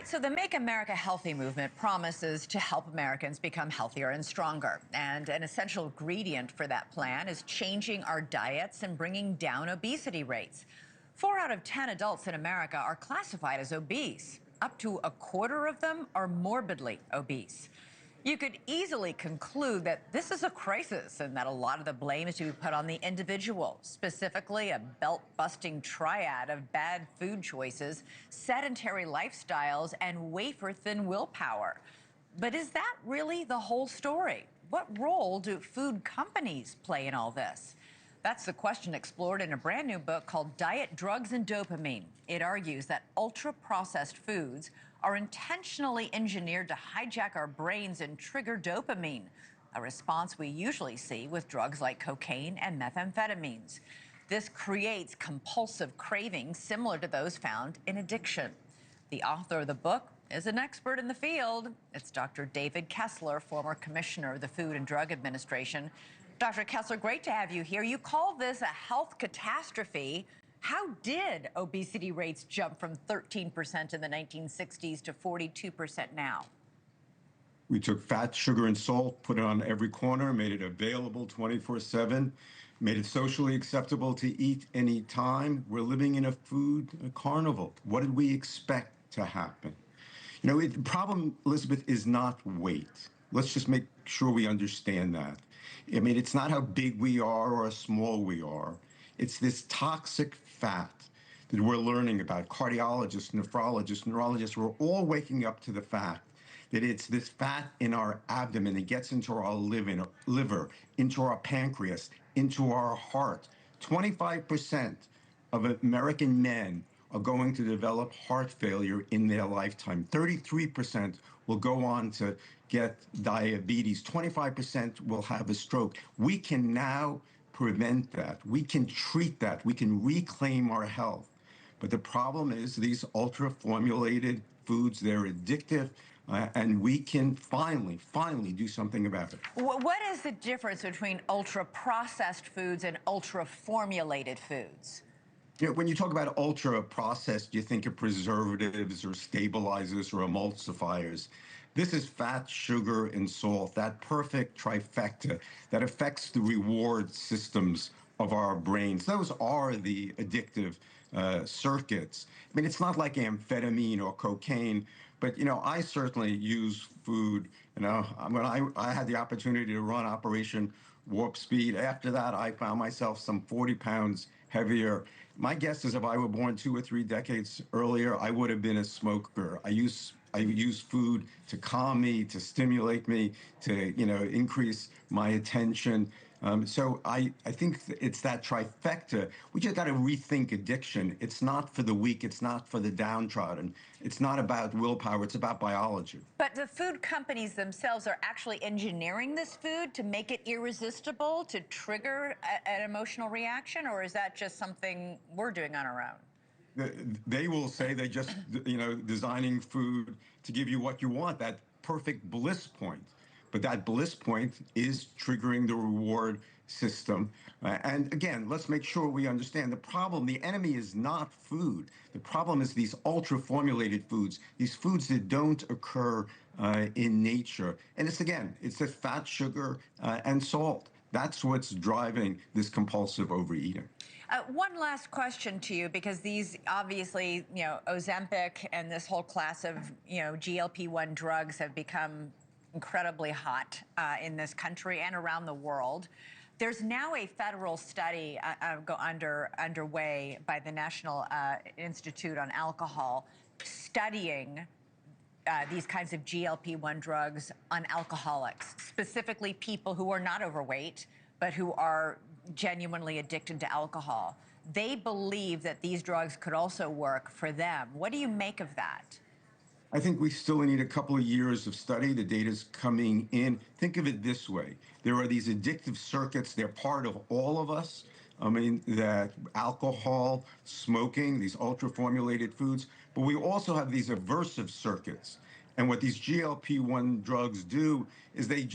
right, so the Make America Healthy movement promises to help Americans become healthier and stronger. And an essential ingredient for that plan is changing our diets and bringing down obesity rates. 4 out of 10 adults in America are classified as obese. Up to a quarter of them are morbidly obese. You could easily conclude that this is a crisis and that a lot of the blame is to be put on the individual, specifically a belt-busting triad of bad food choices, sedentary lifestyles, and wafer-thin willpower. But is that really the whole story? What role do food companies play in all this? That's the question explored in a brand new book called Diet, Drugs, and Dopamine. It argues that ultra-processed foods are intentionally engineered to hijack our brains and trigger dopamine, a response we usually see with drugs like cocaine and methamphetamines. This creates compulsive cravings similar to those found in addiction. The author of the book is an expert in the field. It's Dr. David Kessler, former commissioner of the Food and Drug Administration. Dr. Kessler, great to have you here. You call this a health catastrophe. How did obesity rates jump from 13% in the 1960s to 42% now? We took fat, sugar, and salt, put it on every corner, made it available 24/7, made it socially acceptable to eat any time. We're living in a food carnival. What did we expect to happen? The problem, Elizabeth, is not weight. Let's just make sure we understand that. It's not how big we are or how small we are. It's this toxic fat that we're learning about. Cardiologists, nephrologists, neurologists, we're all waking up to the fact that it's this fat in our abdomen that gets into our liver, into our pancreas, into our heart. 25% of American men are going to develop heart failure in their lifetime. 33% will go on to get diabetes. 25% will have a stroke. We can now prevent that. We can treat that. We can reclaim our health. But the problem is these ultra-formulated foods, they're addictive, and we can finally do something about it. What is the difference between ultra-processed foods and ultra-formulated foods? When you talk about ultra-processed, you think of preservatives or stabilizers or emulsifiers. This is fat, sugar, and salt, that perfect trifecta that affects the reward systems of our brains. Those are the addictive circuits. It's not like amphetamine or cocaine, but, I certainly use food. When I had the opportunity to run Operation Warp Speed, after that, I found myself some 40 pounds heavier. My guess is if I were born 2 or 3 decades earlier, I would have been a smoker. I use food to calm me, to stimulate me, to increase my attention. So I think it's that trifecta. We just got to rethink addiction. It's not for the weak. It's not for the downtrodden. It's not about willpower. It's about biology. But the food companies themselves are actually engineering this food to make it irresistible, to trigger an emotional reaction, or is that just something we're doing on our own? They will say they're just, designing food to give you what you want, that perfect bliss point. But that bliss point is triggering the reward system. And again, let's make sure we understand the problem. The enemy is not food. The problem is these ultra-formulated foods, these foods that don't occur in nature. And it's the fat, sugar, and salt. That's what's driving this compulsive overeating. One last question to you, because these obviously, Ozempic and this whole class of, GLP-1 drugs have become incredibly hot in this country and around the world. There's now a federal study underway by the National Institute on Alcohol studying these kinds of GLP-1 drugs on alcoholics, specifically people who are not overweight, but who are genuinely addicted to alcohol. They believe that these drugs could also work for them. What do you make of that? I think we still need a couple of years of study. The data's coming in. Think of it this way. There are these addictive circuits. They're part of all of us. That alcohol, smoking, these ultra-formulated foods. But we also have these aversive circuits. And what these GLP-1 drugs do is they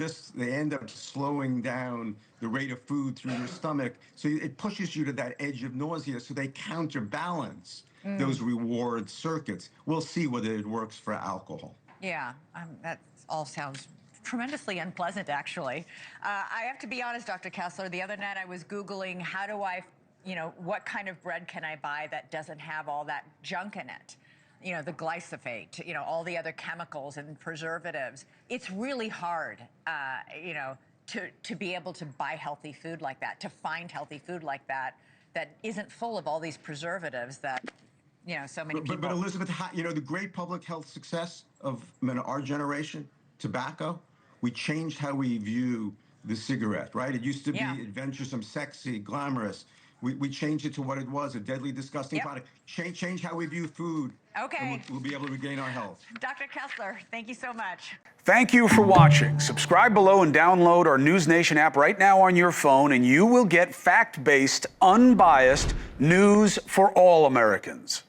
end up slowing down the rate of food through your stomach. So it pushes you to that edge of nausea, so they counterbalance. those reward circuits. We'll see whether it works for alcohol. Yeah, that all sounds tremendously unpleasant, actually. I have to be honest, Dr. Kessler, the other night I was Googling how do I, what kind of bread can I buy that doesn't have all that junk in it? The glyphosate, all the other chemicals and preservatives. It's really hard, to be able to buy healthy food like that, to find healthy food like that, that isn't full of all these preservatives that, so many people. But Elizabeth, the great public health success of our generation, tobacco, we changed how we view the cigarette, right? It used to be adventuresome, sexy, glamorous. We changed it to what it was, a deadly, disgusting product. Change how we view food. Okay. And we'll be able to regain our health. Dr. Kessler, thank you so much. Thank you for watching. Subscribe below and download our NewsNation app right now on your phone, and you will get fact-based, unbiased news for all Americans.